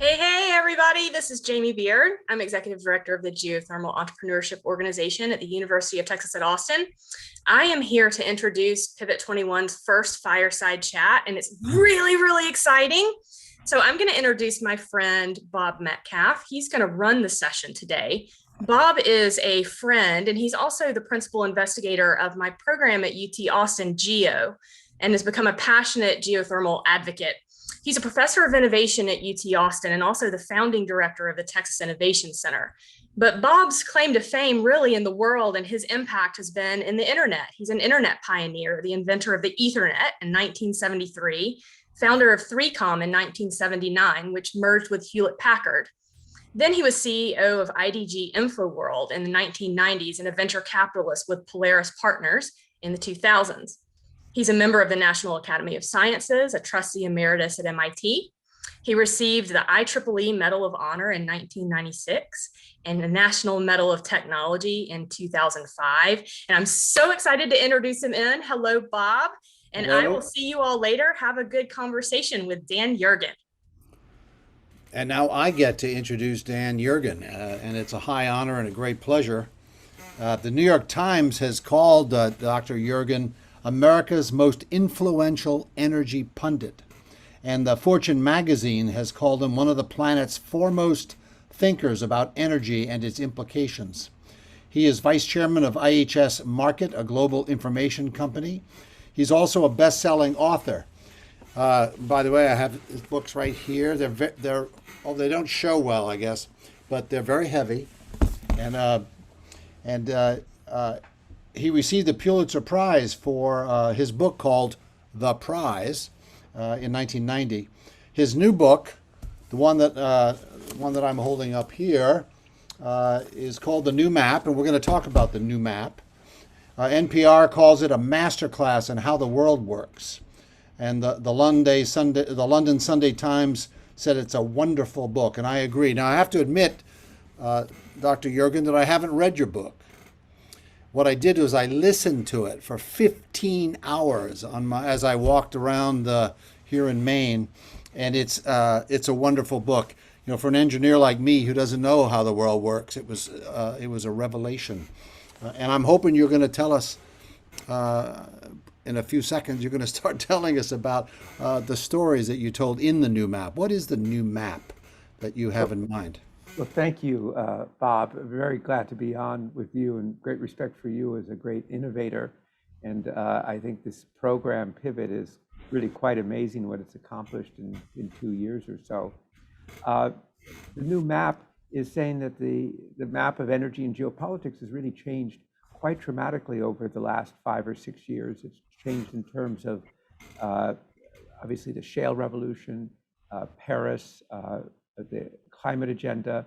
Hey, everybody. This is Jamie Beard. I'm Executive Director of the Geothermal Entrepreneurship Organization at the University of Texas at Austin. I am here to introduce Pivot 21's first Fireside Chat, and it's really exciting. So I'm going to introduce my friend, Bob Metcalfe. He's going to run the session today. Bob is a friend, and he's also the principal investigator of my program at UT Austin Geo, and has become a passionate geothermal advocate. He's a professor of innovation at UT Austin and also the founding director of the Texas Innovation Center. But Bob's claim to fame really in the world and his impact has been in the internet. He's an internet pioneer, the inventor of the Ethernet in 1973, founder of 3Com in 1979, which merged with Hewlett Packard. Then he was CEO of IDG InfoWorld in the 1990s and a venture capitalist with Polaris Partners in the 2000s. He's a member of the National Academy of Sciences, a trustee emeritus at MIT. He received the IEEE Medal of Honor in 1996 and the National Medal of Technology in 2005. And I'm so excited to introduce him in. Hello, Bob. And Hello. I will see you all later. Have a good conversation with Dan Yergin. And now I get to introduce Dan Yergin, and it's a high honor and a great pleasure. The New York Times has called Dr. Yergin America's most influential energy pundit. And the Fortune magazine has called him one of the planet's foremost thinkers about energy and its implications. He is vice chairman of IHS Markit, a global information company. He's also a best-selling author. By the way, I have his books right here. They don't show well, I guess, but they're very heavy. And he received the Pulitzer Prize for his book called The Prize in 1990. His new book, the one that I'm holding up here, is called The New Map, and we're going to talk about the new map. NPR calls it a masterclass in how the world works, and the London Sunday Times said it's a wonderful book, and I agree. Now I have to admit, Dr. Yergin, that I haven't read your book. What I did was I listened to it for 15 hours as I walked around here in Maine, and it's a wonderful book. You know, for an engineer like me who doesn't know how the world works, it was a revelation. And I'm hoping you're going to tell us in a few seconds. You're going to start telling us about the stories that you told in the new map. What is the new map that you have in mind? Well, thank you, Bob. I'm very glad to be on with you, and great respect for you as a great innovator. And I think this program, Pivot, is really quite amazing what it's accomplished in 2 years or so. The new map is saying that the map of energy and geopolitics has really changed quite dramatically over the last 5 or 6 years. It's changed in terms of obviously the shale revolution, Paris, the climate agenda,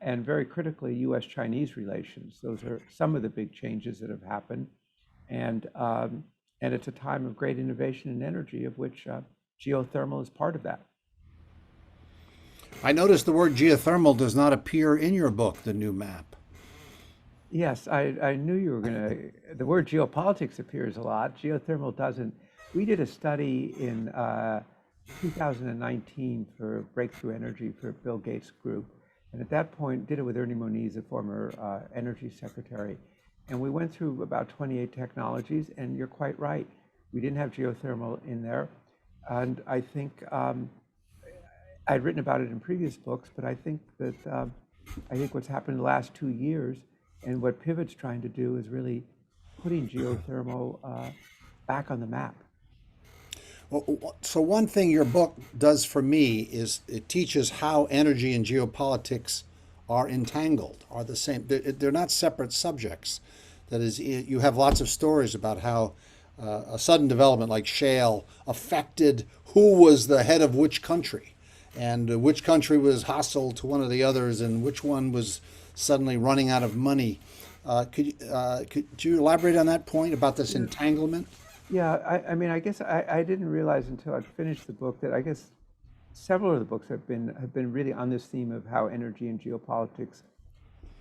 and very critically, U.S.-Chinese relations. Those are some of the big changes that have happened. And it's a time of great innovation in energy, of which geothermal is part of that. I noticed the word geothermal does not appear in your book, The New Map. Yes, I knew you were going to. The word geopolitics appears a lot. Geothermal doesn't. We did a study in 2019 for Breakthrough Energy for Bill Gates Group. And at that point, did it with Ernie Moniz, the former energy secretary. And we went through about 28 technologies, and you're quite right. We didn't have geothermal in there. And I think I'd written about it in previous books, but I think what's happened in the last 2 years and what Pivot's trying to do is really putting geothermal back on the map. Well, so one thing your book does for me is it teaches how energy and geopolitics are entangled, are the same. They're not separate subjects. That is, you have lots of stories about how a sudden development like shale affected who was the head of which country, and which country was hostile to one of the others, and which one was suddenly running out of money. Could you elaborate on that point about this entanglement? Yeah, I mean, I guess I didn't realize until I'd finished the book that I guess several of the books have been really on this theme of how energy and geopolitics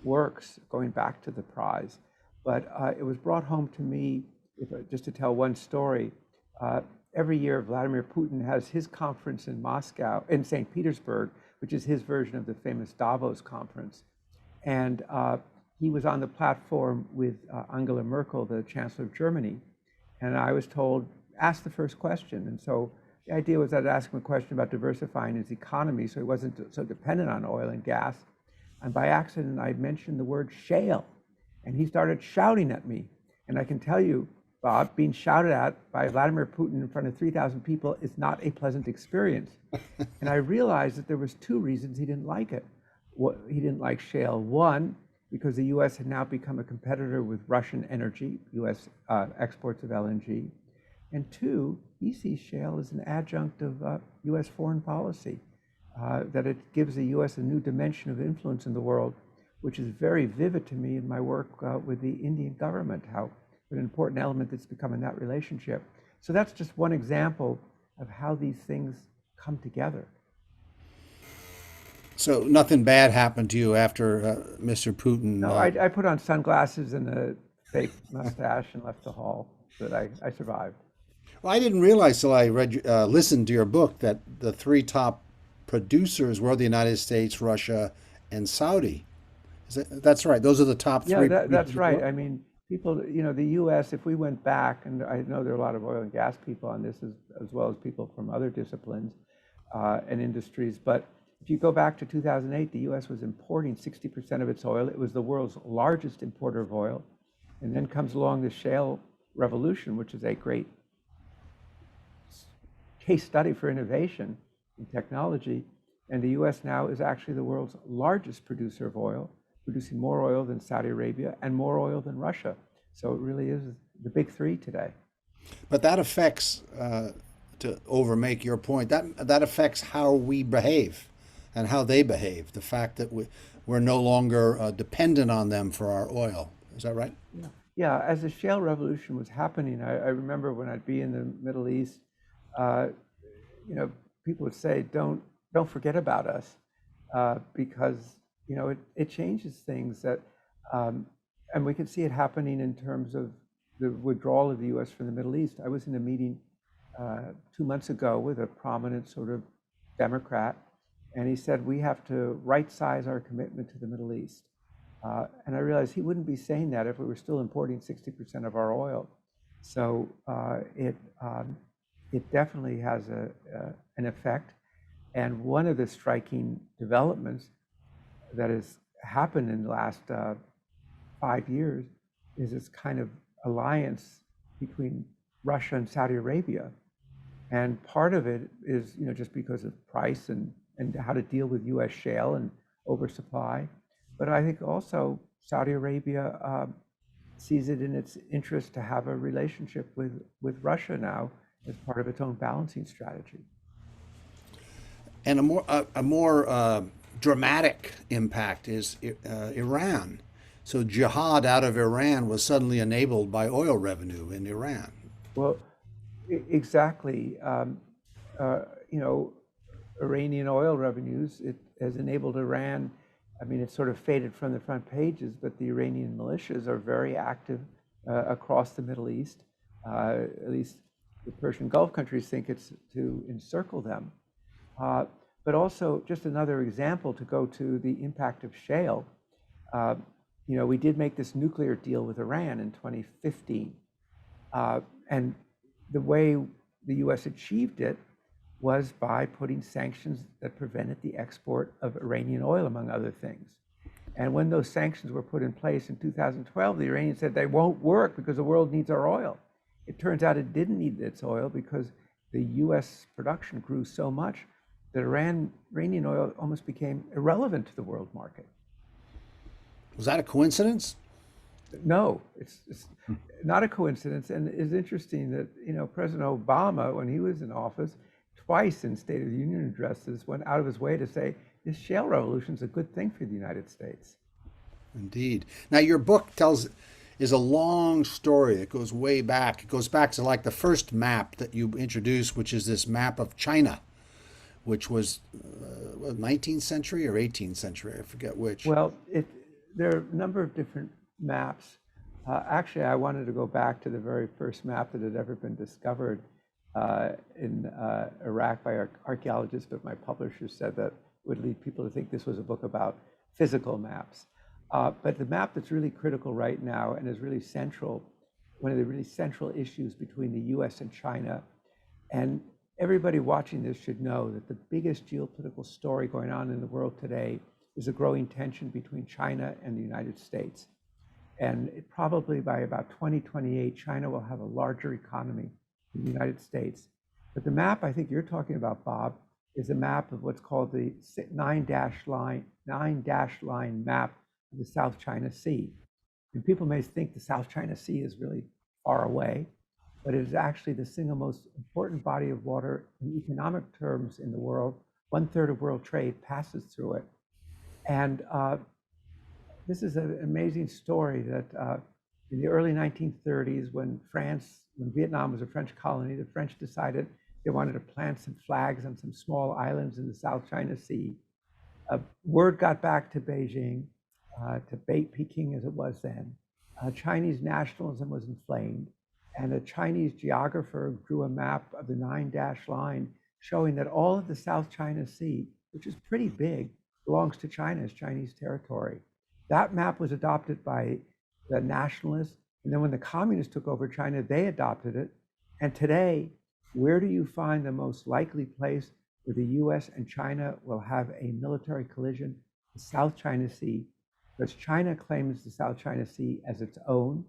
works, going back to the prize. But it was brought home to me, just to tell one story. Every year, Vladimir Putin has his conference in Moscow, in St. Petersburg, which is his version of the famous Davos conference. And he was on the platform with Angela Merkel, the Chancellor of Germany. And I was told, ask the first question. And so the idea was I'd ask him a question about diversifying his economy so he wasn't so dependent on oil and gas. And by accident, I mentioned the word shale. And he started shouting at me. And I can tell you, Bob, being shouted at by Vladimir Putin in front of 3,000 people is not a pleasant experience. And I realized that there was two reasons he didn't like it. He didn't like shale. One, because the US had now become a competitor with Russian energy, US exports of LNG. And two, he sees shale as an adjunct of US foreign policy, that it gives the US a new dimension of influence in the world, which is very vivid to me in my work with the Indian government, how an important element that's become in that relationship. So that's just one example of how these things come together. So nothing bad happened to you after Mr. Putin? No, I put on sunglasses and a fake mustache and left the hall, but I survived. Well, I didn't realize till I listened to your book that the three top producers were the United States, Russia, and Saudi. That's right. Those are the top three. Yeah, that's right. I mean, people, the U.S., if we went back, and I know there are a lot of oil and gas people on this as well as people from other disciplines and industries, but if you go back to 2008, the U.S. was importing 60% of its oil. It was the world's largest importer of oil. And then comes along the shale revolution, which is a great case study for innovation in technology. And the U.S. now is actually the world's largest producer of oil, producing more oil than Saudi Arabia and more oil than Russia. So it really is the big three today. But that affects, to overmake your point, that affects how we behave and how they behave. The fact that we're no longer dependent on them for our oil. Is that right? Yeah, as the shale revolution was happening, I remember when I'd be in the Middle East, people would say, don't forget about us, because it changes things that, and we can see it happening in terms of the withdrawal of the U.S. from the Middle East. I was in a meeting 2 months ago with a prominent sort of Democrat, and he said, we have to right-size our commitment to the Middle East. And I realized he wouldn't be saying that if we were still importing 60% of our oil. So it definitely has an effect. And one of the striking developments that has happened in the last 5 years is this kind of alliance between Russia and Saudi Arabia. And part of it is, just because of price and how to deal with U.S. shale and oversupply. But I think also Saudi Arabia sees it in its interest to have a relationship with Russia now as part of its own balancing strategy. And a more dramatic impact is Iran. So jihad out of Iran was suddenly enabled by oil revenue in Iran. Well, exactly. Iranian oil revenues, it has enabled Iran. I mean, it's sort of faded from the front pages, but the Iranian militias are very active across the Middle East. At least the Persian Gulf countries think it's to encircle them. But also, just another example to go to the impact of shale. We did make this nuclear deal with Iran in 2015. And the way the US achieved it was by putting sanctions that prevented the export of Iranian oil, among other things. And when those sanctions were put in place in 2012, the Iranians said they won't work because the world needs our oil. It turns out it didn't need its oil because the US production grew so much that Iranian oil almost became irrelevant to the world market. Was that a coincidence? No, it's not a coincidence. And it's interesting that, President Obama, when he was in office, twice in State of the Union addresses, went out of his way to say, this shale revolution is a good thing for the United States. Indeed. Now, your book is a long story. It goes way back. It goes back to like the first map that you introduced, which is this map of China, which was 19th century or 18th century, I forget which. Well, there are a number of different maps. Actually, I wanted to go back to the very first map that had ever been discovered in Iraq by archaeologists, but my publisher said that would lead people to think this was a book about physical maps. But the map that's really critical right now and is really central, one of the really central issues between the US and China, and everybody watching this should know that the biggest geopolitical story going on in the world today is a growing tension between China and the United States. And probably by about 2028, China will have a larger economy than the United States. But the map I think you're talking about, Bob, is a map of what's called the nine dash line map of the South China Sea. And people may think the South China Sea is really far away, but it is actually the single most important body of water in economic terms in the world. 1/3 of world trade passes through it. And this is an amazing story that in the early 1930s, when Vietnam was a French colony, the French decided they wanted to plant some flags on some small islands in the South China Sea. Word got back to Beijing, to Peking as it was then. Chinese nationalism was inflamed, and a Chinese geographer drew a map of the 9-dash line showing that all of the South China Sea, which is pretty big, belongs to China as Chinese territory. That map was adopted by the nationalists, and then when the communists took over China, they adopted it. And today, where do you find the most likely place where the US and China will have a military collision? The South China Sea, because China claims the South China Sea as its own,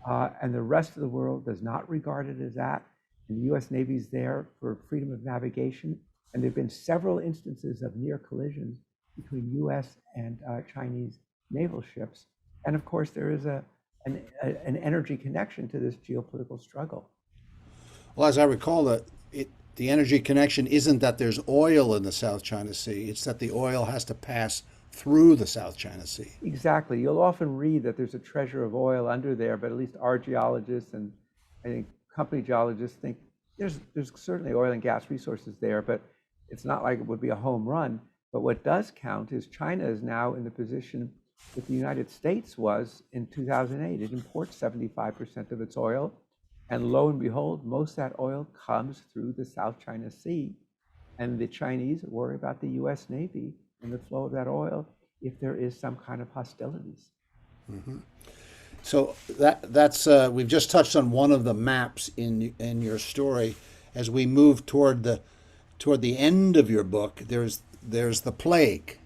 and the rest of the world does not regard it as that. And the US Navy is there for freedom of navigation. And there have been several instances of near collisions between US and Chinese naval ships. And of course, there is an energy connection to this geopolitical struggle. Well, as I recall, the energy connection isn't that there's oil in the South China Sea, it's that the oil has to pass through the South China Sea. Exactly. You'll often read that there's a treasure of oil under there, but at least our geologists and I think company geologists think there's certainly oil and gas resources there, but it's not like it would be a home run. But what does count is China is now in the position that the United States was in 2008. It imports 75% of its oil. And lo and behold, most of that oil comes through the South China Sea. And the Chinese worry about the US Navy and the flow of that oil if there is some kind of hostilities. Mm-hmm. So that's we've just touched on one of the maps in your story. As we move toward the end of your book, there's the plague.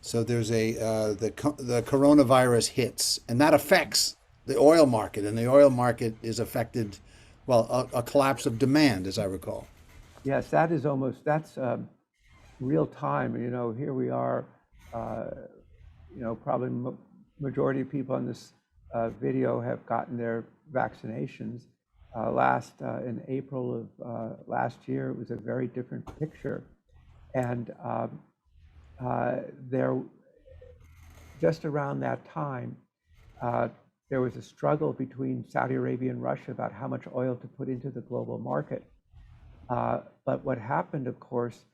So there's the coronavirus hits, and that affects the oil market, and the oil market is affected, well, a collapse of demand, as I recall. Yes, that's real time. Here we are, probably majority of people on this video have gotten their vaccinations. In April of last year, it was a very different picture. And just around that time, there was a struggle between Saudi Arabia and Russia about how much oil to put into the global market. But what happened, of course,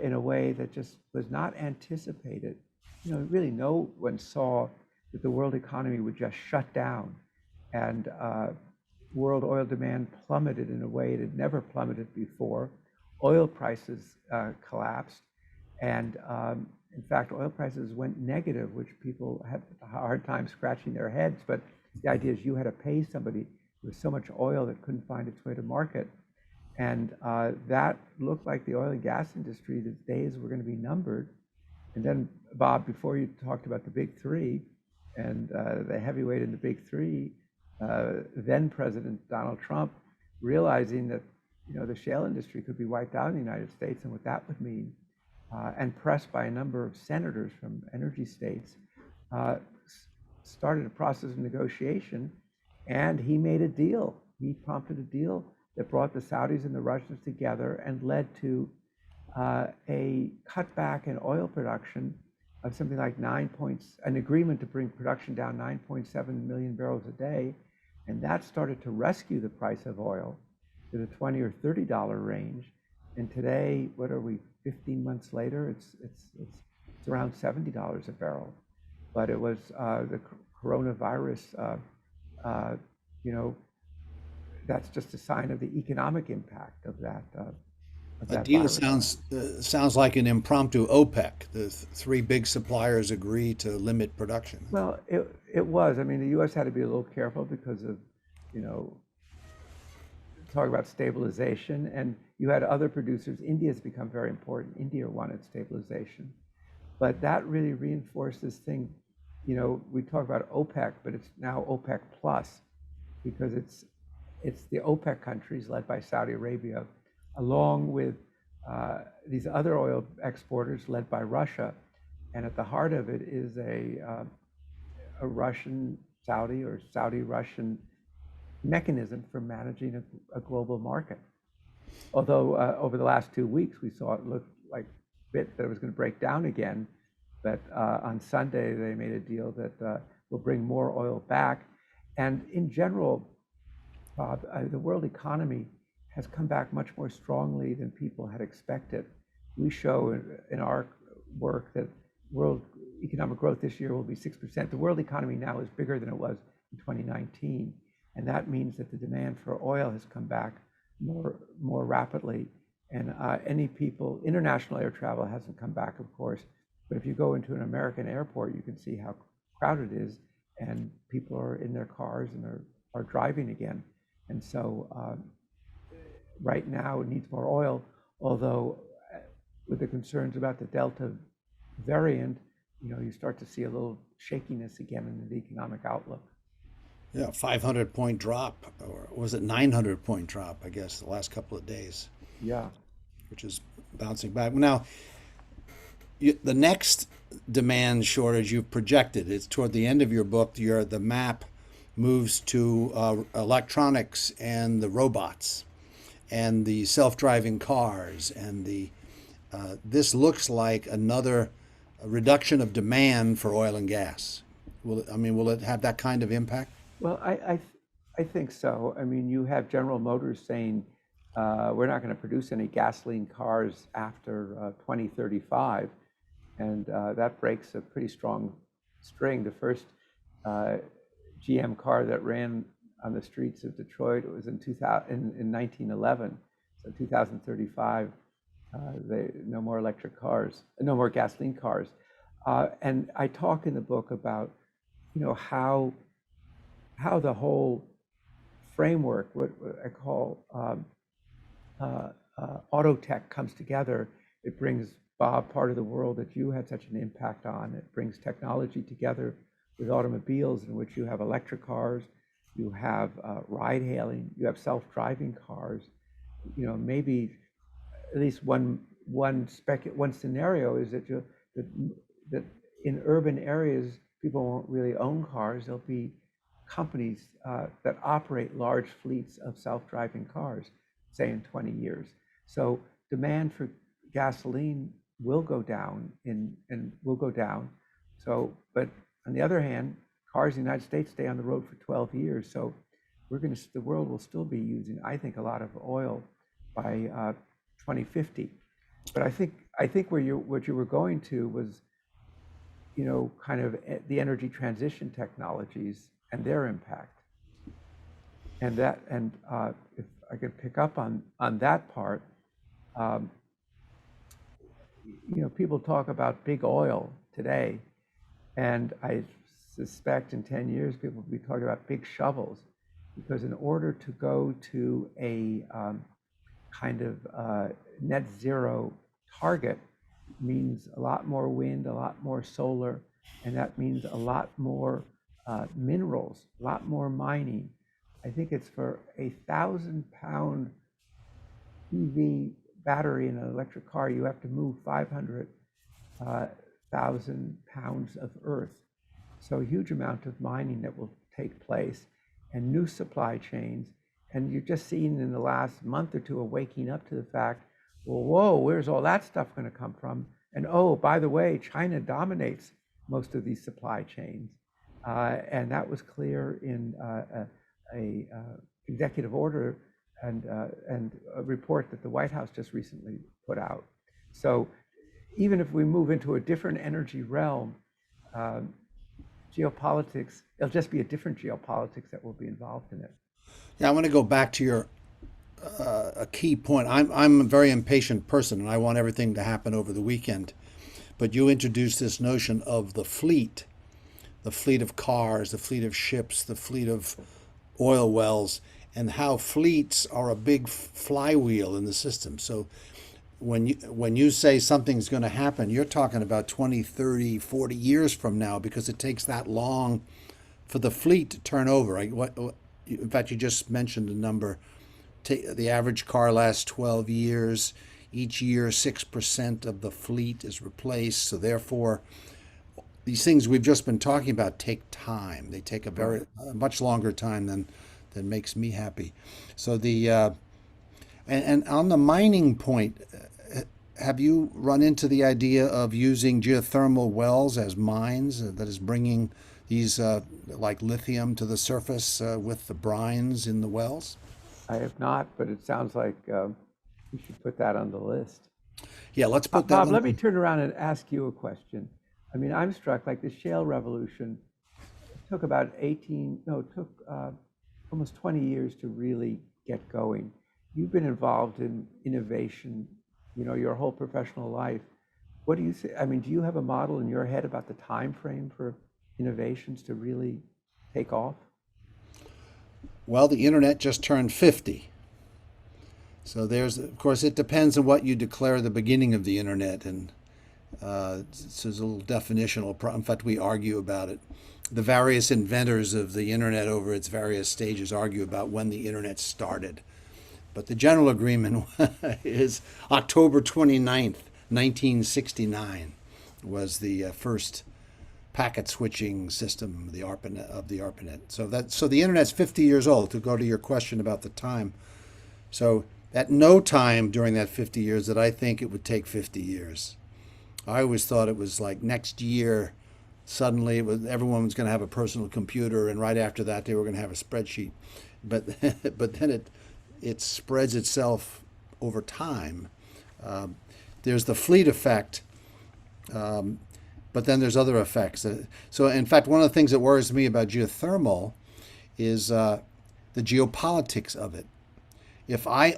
in a way that just was not anticipated, really no one saw that the world economy would just shut down, and world oil demand plummeted in a way it had never plummeted before. Oil prices collapsed, and in fact, oil prices went negative, which people had a hard time scratching their heads. But the idea is you had to pay somebody with so much oil that couldn't find its way to market. And that looked like the oil and gas industry, the days were going to be numbered. And then, Bob, before you talked about the big three and the heavyweight in the big three, then President Donald Trump, realizing that the shale industry could be wiped out in the United States and what that would mean, and pressed by a number of senators from energy states, started a process of negotiation, and he made a deal. He prompted a deal that brought the Saudis and the Russians together and led to a cutback in oil production of something like an agreement to bring production down 9.7 million barrels a day. And that started to rescue the price of oil to the $20 or $30 range. And today, what are we, 15 months later, it's around $70 a barrel. But it was the coronavirus, that's just a sign of the economic impact of that of A that deal virus. sounds like an impromptu OPEC. The three big suppliers agree to limit production. Well, it was. I mean, the U.S. had to be a little careful because of, you know, talk about stabilization, and you had other producers. India's become very important. India wanted stabilization, but that really reinforced this thing. You know, we talk about OPEC, but it's now OPEC plus, because it's the OPEC countries led by Saudi Arabia, along with these other oil exporters led by Russia, and at the heart of it is a Russian Saudi or Saudi Russian mechanism for managing a global market. Although over the last 2 weeks, we saw it look like a bit that it was going to break down again. But on Sunday, they made a deal that will bring more oil back. And in general, Bob, the world economy has come back much more strongly than people had expected. We show in our work that world economic growth this year will be 6%. The world economy now is bigger than it was in 2019. And that means that the demand for oil has come back more rapidly. And international air travel hasn't come back, of course. But if you go into an American airport, you can see how crowded it is, and people are in their cars and are driving again. And so right now it needs more oil, although with the concerns about the Delta variant, you start to see a little shakiness again in the economic outlook. Yeah, 500-point drop, or was it 900-point drop, I guess, the last couple of days, Yeah. which is bouncing back. Now, the next demand shortage you've projected, it's toward the end of your book, the map moves to electronics and the robots and the self-driving cars, and this looks like another reduction of demand for oil and gas. Will it have that kind of impact? Well, I think so. I mean, you have General Motors saying we're not going to produce any gasoline cars after 2035, and that breaks a pretty strong string. The first GM car that ran on the streets of Detroit was in 1911. So 2035, no more electric cars, no more gasoline cars. And I talk in the book about how the whole framework, what I call auto tech, comes together. It brings, Bob, part of the world that you had such an impact on. It brings technology together with automobiles, in which you have electric cars, you have ride hailing, you have self-driving cars. Maybe at least one scenario is that in urban areas people won't really own cars. There'll be companies that operate large fleets of self-driving cars, say in 20 years. So demand for gasoline will go down and will go down. So, but on the other hand, cars in the United States stay on the road for 12 years. So the world will still be using, I think, a lot of oil by 2050. But I think what you were going to was, kind of the energy transition technologies and their impact. And if I could pick up on that part, people talk about big oil today, and I suspect in 10 years people will be talking about big shovels, because in order to go to a kind of net zero target means a lot more wind, a lot more solar, and that means a lot more minerals, a lot more mining. I think it's for 1,000-pound EV battery in an electric car, you have to move 500,000 pounds of earth. So a huge amount of mining that will take place, and new supply chains. And you've just seen in the last month or two a waking up to the fact, well, whoa, where's all that stuff going to come from? And oh, by the way, China dominates most of these supply chains. And that was clear in a executive order and a report that the White House just recently put out. So even if we move into a different energy realm, geopolitics, it'll just be a different geopolitics that will be involved in it. Yeah, I want to go back to your a key point. I'm a very impatient person, and I want everything to happen over the weekend. But you introduced this notion of the fleet of cars, the fleet of ships, the fleet of oil wells, and how fleets are a big flywheel in the system. So when you say something's going to happen, you're talking about 20, 30, 40 years from now because it takes that long for the fleet to turn over. In fact, you just mentioned a number. The average car lasts 12 years. Each year, 6% of the fleet is replaced. So therefore, these things we've just been talking about take time. They take a much longer time than makes me happy. So and on the mining point, have you run into the idea of using geothermal wells as mines that is bringing these like lithium to the surface with the brines in the wells? I have not, but it sounds like we should put that on the list. Yeah, let's put that Bob, on. let me turn around and ask you a question. I mean, I'm struck like the shale revolution took about 18, no, it took almost 20 years to really get going. You've been involved in innovation, your whole professional life. What do you say? I mean, do you have a model in your head about the time frame for innovations to really take off? Well, the internet just turned 50. So of course, it depends on what you declare the beginning of the internet, and so there's a little definitional problem. In fact, we argue about it. The various inventors of the internet over its various stages argue about when the internet started. But the general agreement is October 29th, 1969 was the first packet switching system of the ARPANET. So the internet's 50 years old, to go to your question about the time. So at no time during that 50 years did I think it would take 50 years. I always thought it was like next year, suddenly everyone was going to have a personal computer, and right after that they were going to have a spreadsheet. But but then it spreads itself over time. There's the fleet effect, but then there's other effects. So in fact, one of the things that worries me about geothermal is the geopolitics of it. If I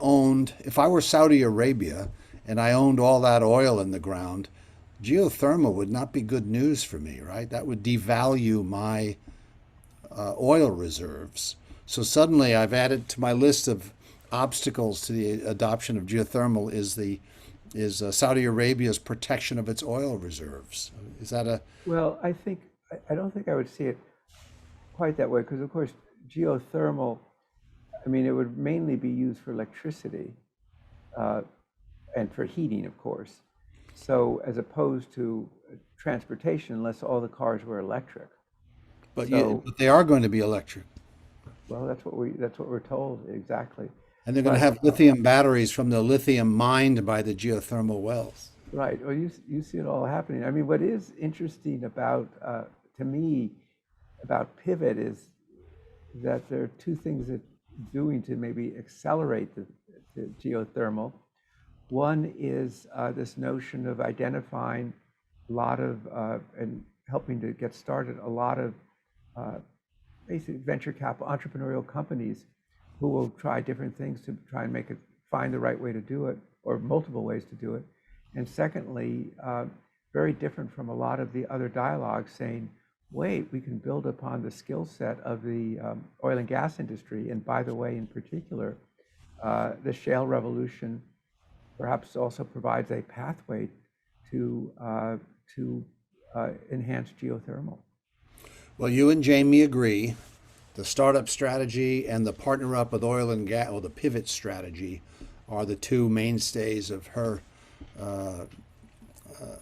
were Saudi Arabia and I owned all that oil in the ground, geothermal would not be good news for me, right? That would devalue my oil reserves. So suddenly I've added to my list of obstacles to the adoption of geothermal is Saudi Arabia's protection of its oil reserves. Is that a... Well, I don't think I would see it quite that way, because of course geothermal, I mean, it would mainly be used for electricity and for heating, of course. So as opposed to transportation, unless all the cars were electric. But So, but they are going to be electric, well, that's what we're told, exactly. and they're going to But have lithium batteries from the lithium mined by the geothermal wells. right, well, you see it all happening. I mean, what is interesting about to me about Pivot is that there are two things that doing to maybe accelerate the geothermal. One is this notion of identifying a lot of and helping to get started a lot of basic venture capital entrepreneurial companies who will try different things to try and find the right way to do it, or multiple ways to do it. And secondly, very different from a lot of the other dialogues, saying, wait, we can build upon the skill set of the oil and gas industry. And by the way, in particular, the shale revolution perhaps also provides a pathway to enhance geothermal. Well, you and Jamie agree. The startup strategy and the partner up with oil and gas, or the pivot strategy, are the two mainstays of her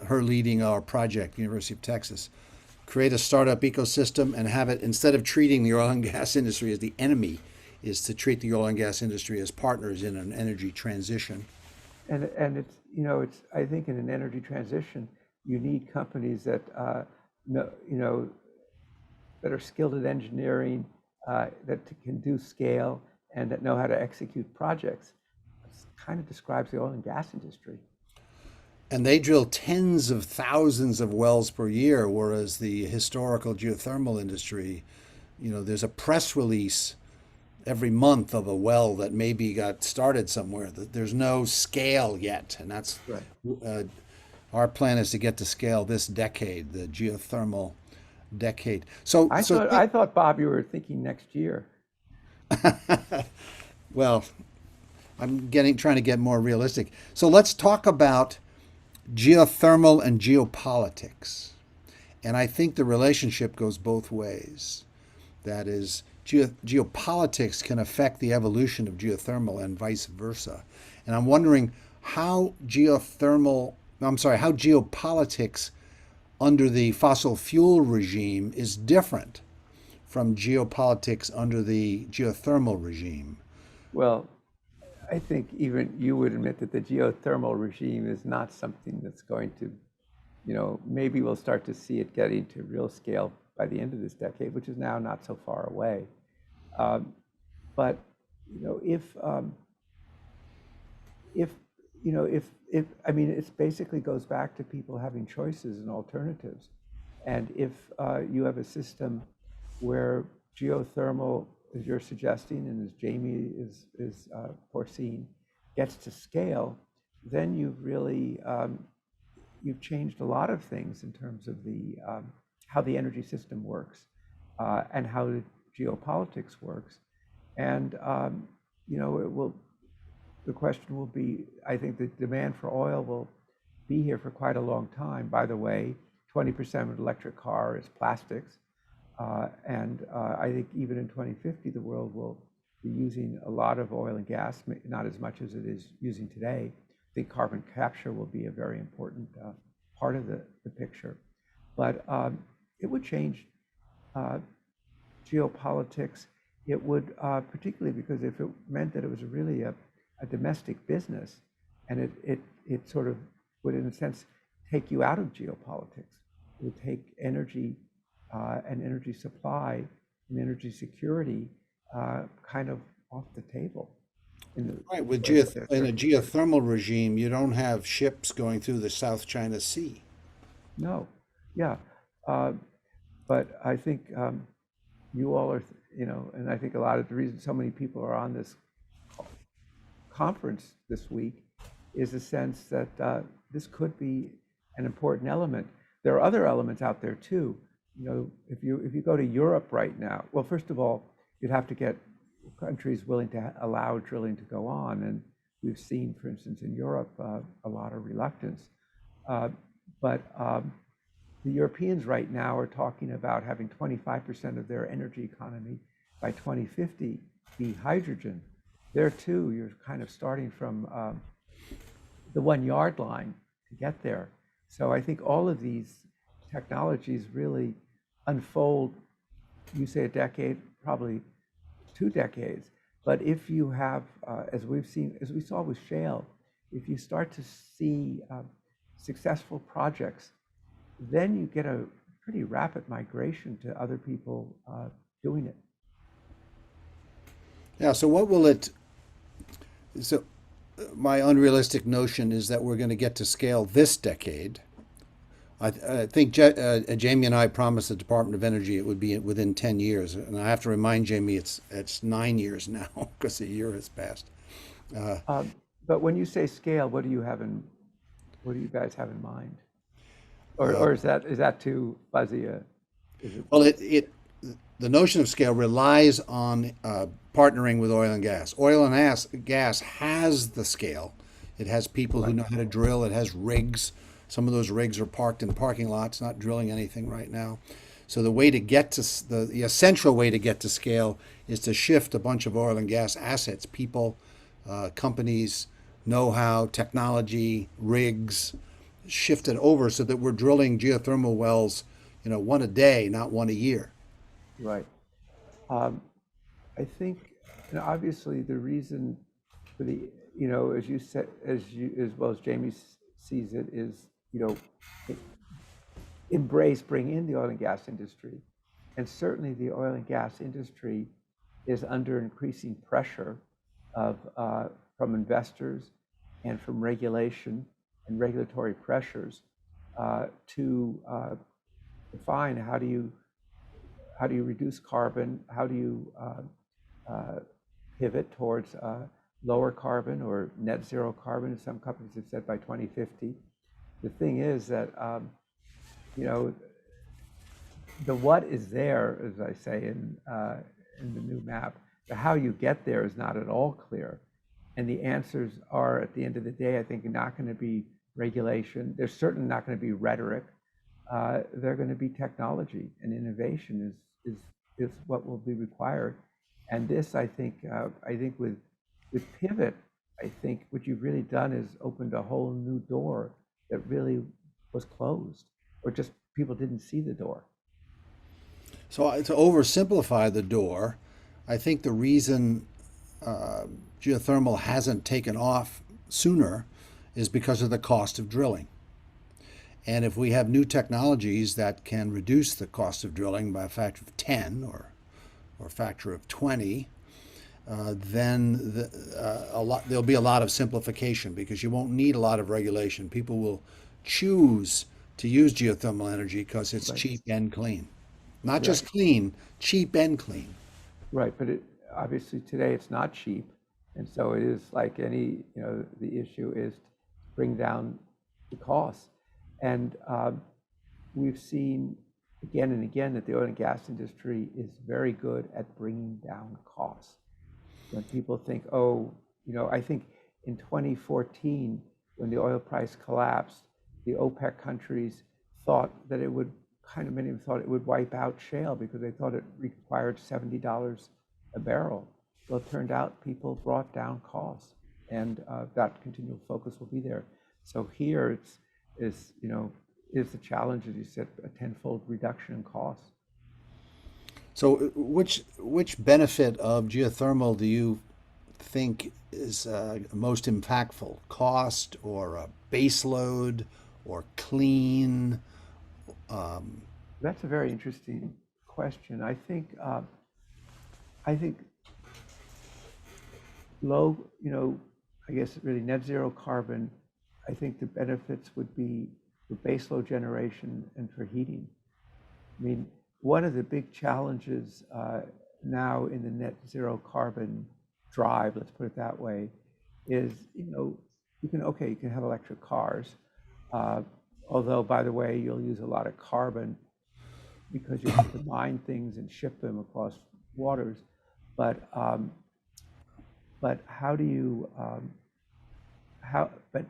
leading our project, University of Texas. Create a startup ecosystem and have it, instead of treating the oil and gas industry as the enemy, is to treat the oil and gas industry as partners in an energy transition. And it's I think in an energy transition, you need companies that that are skilled at engineering, that can do scale, and that know how to execute projects. It kind of describes the oil and gas industry. And they drill tens of thousands of wells per year, whereas the historical geothermal industry, there's a press release every month of a well that maybe got started somewhere. There's no scale yet, and that's Right. uh, our plan is to get to scale this decade, the geothermal decade. So, I thought, Bob, you were thinking next year. well, I'm trying to get more realistic. So let's talk about geothermal and geopolitics. And I think the relationship goes both ways. That is, geopolitics can affect the evolution of geothermal and vice versa. And I'm wondering how how geopolitics under the fossil fuel regime is different from geopolitics under the geothermal regime. Well, I think even you would admit that the geothermal regime is not something that's going to, maybe we'll start to see it getting to real scale by the end of this decade, which is now not so far away. Um, but if I mean, it basically goes back to people having choices and alternatives. And if you have a system where geothermal, as you're suggesting, and as Jamie is foreseeing, gets to scale, then you've changed a lot of things in terms of the how the energy system works and how the geopolitics works. And it will. The question will be, I think the demand for oil will be here for quite a long time. By the way, 20% of an electric car is plastics. And I think even in 2050, the world will be using a lot of oil and gas, not as much as it is using today. I think carbon capture will be a very important part of the picture. But it would change geopolitics. It would, particularly because if it meant that it was really a domestic business, and it sort of would, in a sense, take you out of geopolitics. It would take energy and energy supply and energy security kind of off the table. Right, in a geothermal regime, you don't have ships going through the South China Sea. No, yeah, uh, but I think you all are, and I think a lot of the reason so many people are on this conference this week is a sense that this could be an important element. There are other elements out there too. If you go to Europe right now, well, first of all, you'd have to get countries willing to allow drilling to go on, and we've seen, for instance, in Europe, a lot of reluctance. But the Europeans right now are talking about having 25% of their energy economy by 2050 be hydrogen. There too, you're kind of starting from the 1 yard line to get there. So I think all of these technologies really unfold, you say a decade, probably 2 decades. But if you have, as we saw with shale, if you start to see successful projects, then you get a pretty rapid migration to other people doing it. Yeah, so what will it so my unrealistic notion is that we're going to get to scale this decade. I think Jamie and I promised the Department of Energy it would be within 10 years. And I have to remind Jamie it's 9 years now because a year has passed. But when you say scale, what do you guys have in mind? Or, Uh, or is that too fuzzy? Is it? well, the notion of scale relies on partnering with oil and gas. Oil and gas has the scale. It has people who Right. know how to drill. It has rigs. Some of those rigs are parked in parking lots, not drilling anything right now. So the way to get to the essential way to get to scale is to shift a bunch of oil and gas assets, people, companies, know-how, technology, rigs, shift it over so that we're drilling geothermal wells, one a day, not one a year. Right. Um, I think, obviously the reason for the, as you said, as well as Jamie sees it, is, e- bring in the oil and gas industry. And certainly the oil and gas industry is under increasing pressure from investors and from regulation and regulatory pressures to define how do you reduce carbon, how do you pivot towards lower carbon or net zero carbon. Some companies have said by 2050. The thing is that, you know, the what is there, as I say in the new map. The how you get there is not at all clear. And the answers are, at the end of the day, I think, not going to be regulation. They're certainly not going to be rhetoric. They're going to be technology, and innovation is what will be required. And this, I think with Pivot, I think what you've really done is opened a whole new door that really was closed, or just people didn't see the door. So to oversimplify the door, I think the reason geothermal hasn't taken off sooner is because of the cost of drilling. And if we have new technologies that can reduce the cost of drilling by a factor of 10 or a factor of 20, then there'll be a lot of simplification because you won't need a lot of regulation. People will choose to use geothermal energy because it's Right. cheap and clean. Not Right. just clean, cheap and clean. Right, but obviously today it's not cheap, and so it is like any, the issue is to bring down the costs. And we've seen again and again that the oil and gas industry is very good at bringing down costs. When people think, I think in 2014, when the oil price collapsed, the OPEC countries thought that it would many of them thought it would wipe out shale because they thought it required $70 a barrel. Well, it turned out people brought down costs, and that continual focus will be there. So here is the challenge, as you said, a tenfold reduction in costs. So which benefit of geothermal do you think is most impactful? Cost or base load or clean? That's a very interesting question. I think low, I guess really net zero carbon. I think the benefits would be for baseload generation and for heating. I mean, one of the big challenges now in the net zero carbon drive, let's put it that way, is you can have electric cars, although by the way you'll use a lot of carbon because you have to mine things and ship them across waters. But how do you but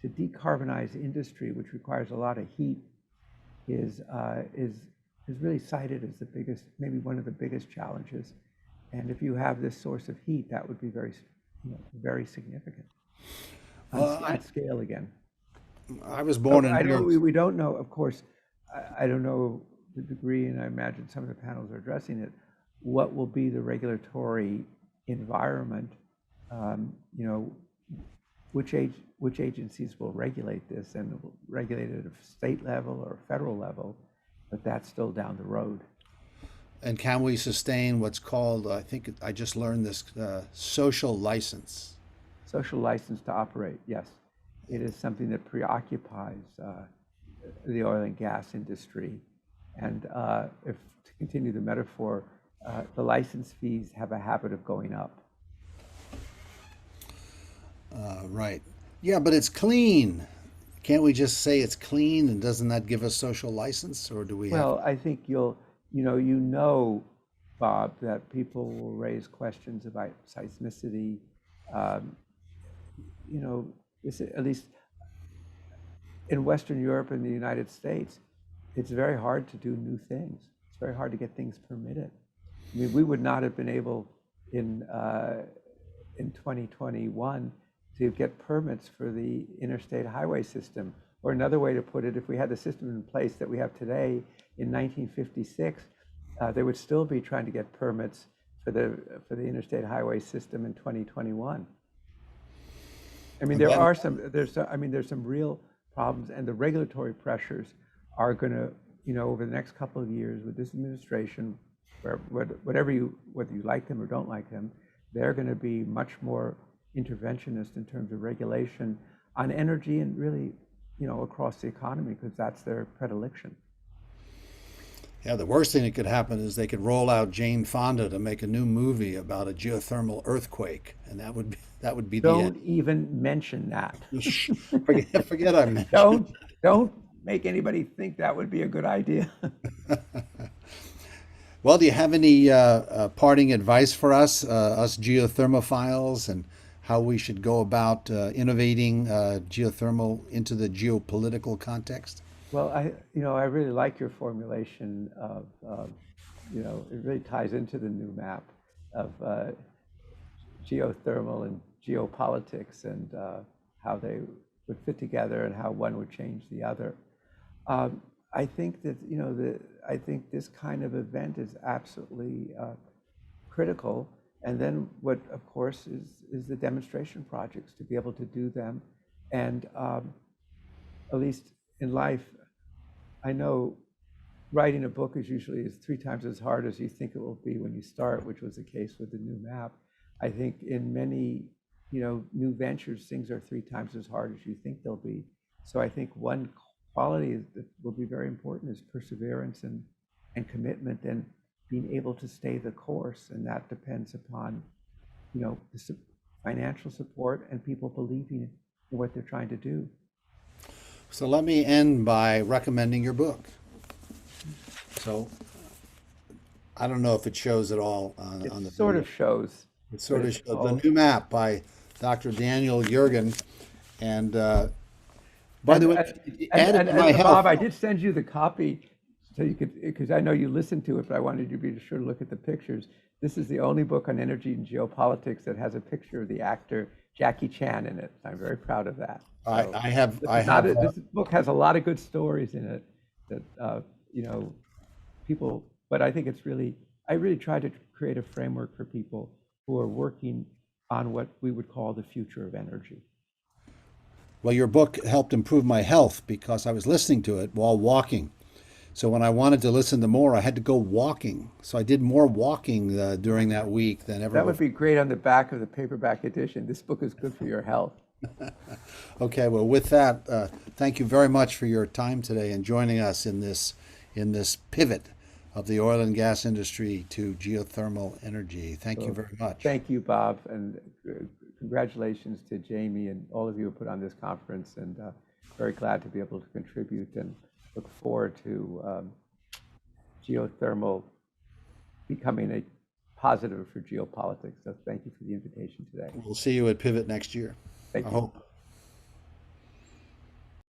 to decarbonize industry, which requires a lot of heat, is really cited as the biggest, maybe one of the biggest challenges. And if you have this source of heat, that would be very significant on scale again. I was born in We don't know, of course. I don't know the degree, and I imagine some of the panels are addressing it. What will be the regulatory environment? Which agencies will regulate this, and will regulate it at a state level or federal level? But that's still down the road. And can we sustain what's called, I think I just learned this, social license? Social license to operate, yes. It is something that preoccupies the oil and gas industry. And if to continue the metaphor, the license fees have a habit of going up. Right. Yeah, but it's clean. Can't we just say it's clean, and doesn't that give us social license, or do we have? Well, I think Bob, that people will raise questions about seismicity. At least in Western Europe and the United States, it's very hard to do new things. It's very hard to get things permitted. I mean, we would not have been able in 2021 to get permits for the interstate highway system. Or another way to put it, if we had the system in place that we have today in 1956, they would still be trying to get permits for the interstate highway system in 2021. I mean, there's some real problems, and the regulatory pressures are going to, over the next couple of years with this administration, whether you like them or don't like them, they're going to be much more interventionist in terms of regulation on energy and really, across the economy, because that's their predilection. Yeah, the worst thing that could happen is they could roll out Jane Fonda to make a new movie about a geothermal earthquake, and that would be the end. Don't even mention that. Shh, forget I mentioned. Don't make anybody think that would be a good idea. Well, do you have any parting advice for us geothermophiles, and how we should go about innovating geothermal into the geopolitical context? Well, I really like your formulation of, it really ties into the new map of geothermal and geopolitics, and how they would fit together and how one would change the other. I think that, I think this kind of event is absolutely critical. And then what, of course, is the demonstration projects, to be able to do them. And at least in life, I know writing a book is 3 times as hard as you think it will be when you start, which was the case with the new map. I think in many, new ventures, things are 3 times as hard as you think they'll be. So I think one quality that will be very important is perseverance and commitment, and being able to stay the course. And that depends upon, the financial support and people believing in what they're trying to do. So let me end by recommending your book. So I don't know if it shows at all on the It sort video. of shows. It sort But of it's shows called- The New Map by Dr. Daniel Yergin. And by the way, it added to my and health. Bob, I did send you the copy so you could, because I know you listened to it, but I wanted you to be sure to look at the pictures. This is the only book on energy and geopolitics that has a picture of the actor Jackie Chan in it. I'm very proud of that. So I have. this book has a lot of good stories in it that, people, but I think I really try to create a framework for people who are working on what we would call the future of energy. Well, your book helped improve my health because I was listening to it while walking. So when I wanted to listen to more, I had to go walking. So I did more walking during that week than ever That would before. be great on the back of the paperback edition. This book is good for your health. Okay, well, with that, thank you very much for your time today and joining us in this pivot of the oil and gas industry to geothermal energy. Thank you very much. Thank you, Bob, and congratulations to Jamie and all of you who put on this conference, and very glad to be able to contribute, and look forward to geothermal becoming a positive for geopolitics. So thank you for the invitation today. We'll see you at Pivot next year. Thank I you. hope.